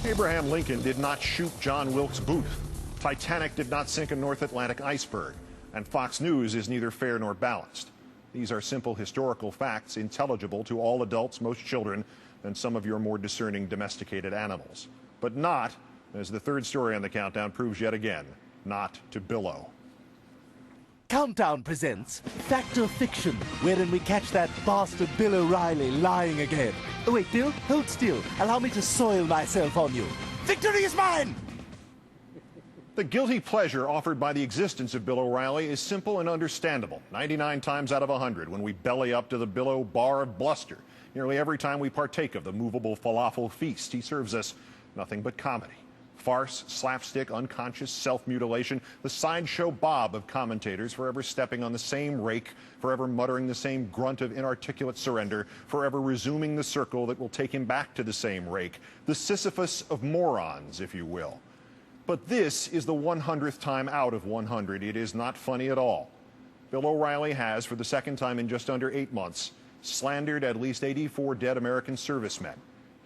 Abraham Lincoln did not shoot John Wilkes Booth. Titanic did not sink a North Atlantic iceberg. And Fox News is neither fair nor balanced. These are simple historical facts, intelligible to all adults, most children, and some of your more discerning domesticated animals. But not, as the third story on the countdown proves yet again, not to Bill-O. Countdown presents Fact or Fiction, wherein we catch that bastard Bill O'Reilly lying again. Oh, wait, Bill, hold still. Allow me to soil myself on you. Victory is mine! The guilty pleasure offered by the existence of Bill O'Reilly is simple and understandable. 99 times out of 100 when we belly up to the Bill-O bar of bluster. Nearly every time we partake of the movable falafel feast, he serves us nothing but comedy. Farce, slapstick, unconscious self-mutilation, the sideshow Bob of commentators forever stepping on the same rake, forever muttering the same grunt of inarticulate surrender, forever resuming the circle that will take him back to the same rake, the Sisyphus of morons, if you will. But this is the 100th time out of 100. It is not funny at all. Bill O'Reilly has, for the second time in just under 8 months, slandered at least 84 dead American servicemen.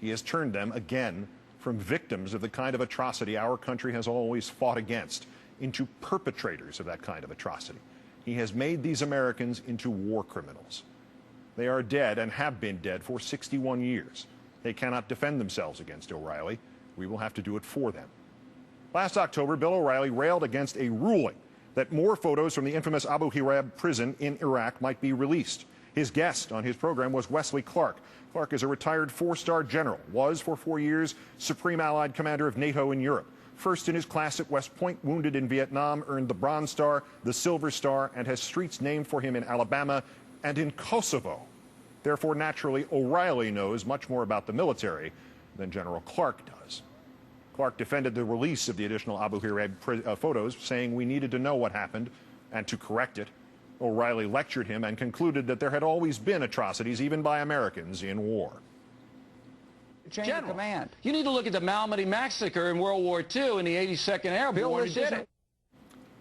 He has turned them, again, from victims of the kind of atrocity our country has always fought against into perpetrators of that kind of atrocity. He has made these Americans into war criminals. They are dead and have been dead for 61 years. They cannot defend themselves against O'Reilly. We will have to do it for them. Last October, Bill O'Reilly railed against a ruling that more photos from the infamous Abu Ghraib prison in Iraq might be released. His guest on his program was Wesley Clark. Clark is a retired four-star general, was for 4 years Supreme Allied Commander of NATO in Europe. First in his class at West Point, wounded in Vietnam, earned the Bronze Star, the Silver Star, and has streets named for him in Alabama and in Kosovo. Therefore, naturally, O'Reilly knows much more about the military than General Clark does. Clark defended the release of the additional Abu Ghraib photos, saying we needed to know what happened and to correct it. O'Reilly lectured him and concluded that there had always been atrocities, even by Americans, in war. General, command. You need to look at the Malmedy massacre in World War II in the 82nd Airborne. Bill did it.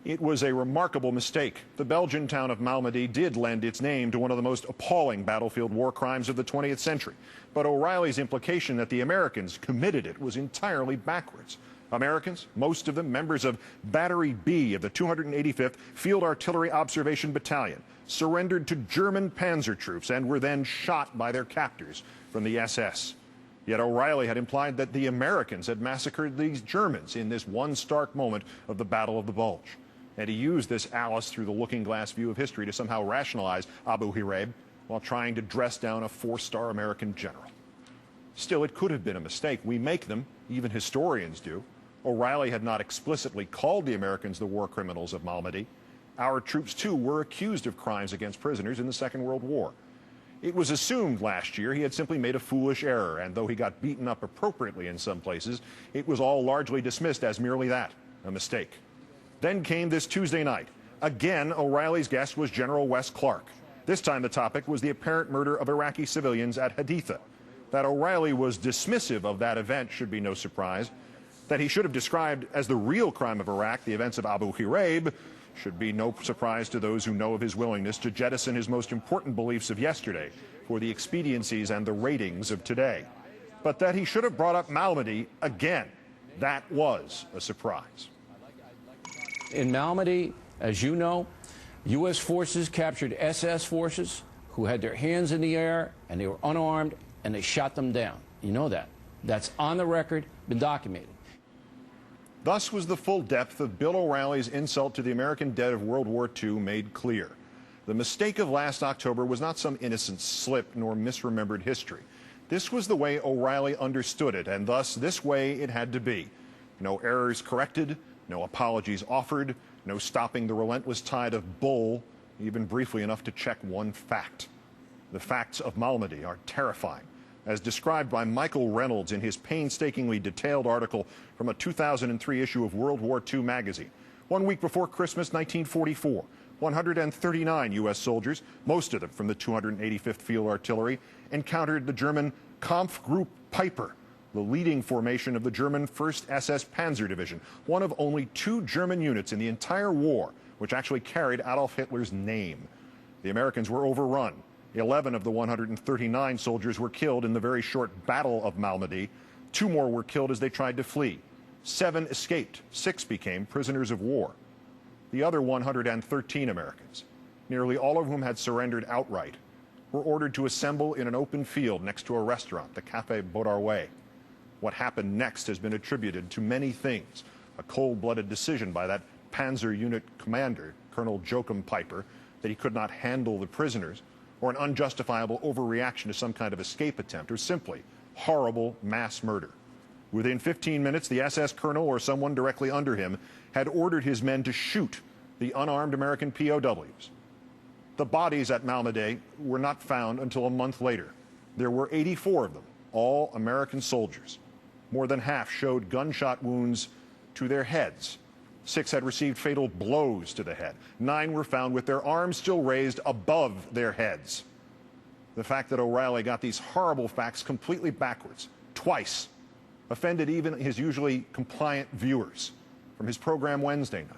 It was a remarkable mistake. The Belgian town of Malmedy did lend its name to one of the most appalling battlefield war crimes of the 20th century. But O'Reilly's implication that the Americans committed it was entirely backwards. Americans, most of them members of Battery B of the 285th Field Artillery Observation Battalion, surrendered to German panzer troops and were then shot by their captors from the SS. Yet O'Reilly had implied that the Americans had massacred these Germans in this one stark moment of the Battle of the Bulge. And he used this Alice through the looking glass view of history to somehow rationalize Abu Ghraib while trying to dress down a four-star American general. Still, it could have been a mistake. We make them, even historians do. O'Reilly had not explicitly called the Americans the war criminals of Malmedy. Our troops, too, were accused of crimes against prisoners in the Second World War. It was assumed last year he had simply made a foolish error, and though he got beaten up appropriately in some places, it was all largely dismissed as merely that, a mistake. Then came this Tuesday night. Again, O'Reilly's guest was General Wes Clark. This time the topic was the apparent murder of Iraqi civilians at Haditha. That O'Reilly was dismissive of that event should be no surprise. That he should have described as the real crime of Iraq the events of Abu Ghraib should be no surprise to those who know of his willingness to jettison his most important beliefs of yesterday for the expediencies and the ratings of today. But that he should have brought up Malmedy again, that was a surprise. In Malmedy, as you know, U.S. forces captured SS forces who had their hands in the air and they were unarmed and they shot them down. You know that. That's on the record, been documented. Thus was the full depth of Bill O'Reilly's insult to the American dead of World War II made clear. The mistake of last October was not some innocent slip nor misremembered history. This was the way O'Reilly understood it, and thus this way it had to be. No errors corrected, no apologies offered, no stopping the relentless tide of bull, even briefly enough to check one fact. The facts of Malmedy are terrifying, as described by Michael Reynolds in his painstakingly detailed article from a 2003 issue of World War II magazine. 1 week before Christmas 1944, 139 U.S. soldiers, most of them from the 285th Field Artillery, encountered the German Kampfgruppe Piper, the leading formation of the German 1st SS Panzer Division, one of only 2 German units in the entire war which actually carried Adolf Hitler's name. The Americans were overrun. 11 of the 139 soldiers were killed in the very short Battle of Malmedy. 2 more were killed as they tried to flee. 7 escaped. 6 became prisoners of war. The other 113 Americans, nearly all of whom had surrendered outright, were ordered to assemble in an open field next to a restaurant, the Café Bodarway. What happened next has been attributed to many things: a cold-blooded decision by that Panzer Unit commander, Colonel Joachim Peiper, that he could not handle the prisoners, or an unjustifiable overreaction to some kind of escape attempt, or simply horrible mass murder. Within 15 minutes, the SS colonel or someone directly under him had ordered his men to shoot the unarmed American POWs. The bodies at Malmedy were not found until a month later. There were 84 of them, all American soldiers. More than half showed gunshot wounds to their heads. 6 had received fatal blows to the head. 9 were found with their arms still raised above their heads. The fact that O'Reilly got these horrible facts completely backwards, twice, offended even his usually compliant viewers. From his program Wednesday night.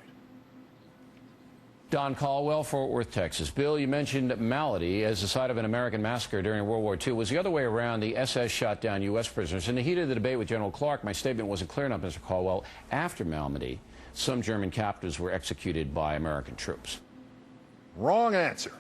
Don Caldwell, Fort Worth, Texas. Bill, you mentioned Malmedy as the site of an American massacre during World War II. It was the other way around. The SS shot down U.S. prisoners. In the heat of the debate with General Clark, my statement wasn't clear enough, Mr. Caldwell. After Malmedy, some German captives were executed by American troops. Wrong answer.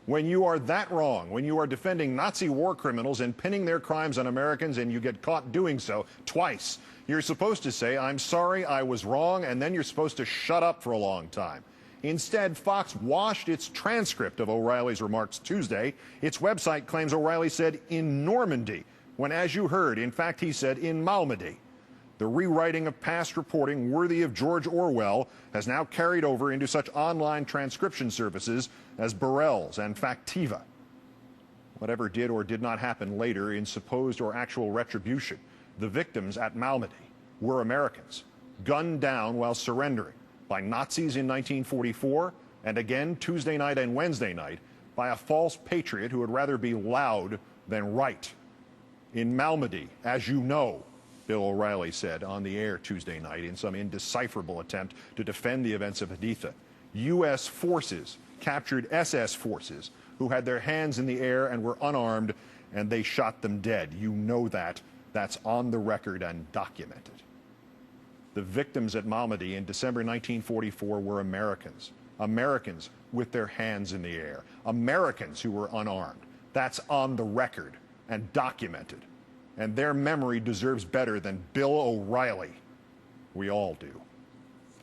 When you are that wrong, when you are defending Nazi war criminals and pinning their crimes on Americans and you get caught doing so twice, you're supposed to say, "I'm sorry, I was wrong," and then you're supposed to shut up for a long time. Instead, Fox washed its transcript of O'Reilly's remarks Tuesday. Its website claims O'Reilly said in Normandy, when, as you heard, in fact, he said in Malmedy. The rewriting of past reporting worthy of George Orwell has now carried over into such online transcription services as Burrell's and Factiva. Whatever did or did not happen later in supposed or actual retribution, the victims at Malmedy were Americans, gunned down while surrendering by Nazis in 1944, and again Tuesday night and Wednesday night by a false patriot who would rather be loud than right. In Malmedy, as you know, Bill O'Reilly said on the air Tuesday night in some indecipherable attempt to defend the events of Haditha, U.S. forces captured SS forces who had their hands in the air and were unarmed, and they shot them dead. You know that. That's on the record and documented. The victims at Malmedy in December 1944 were Americans. Americans with their hands in the air. Americans who were unarmed. That's on the record and documented. And their memory deserves better than Bill O'Reilly. We all do.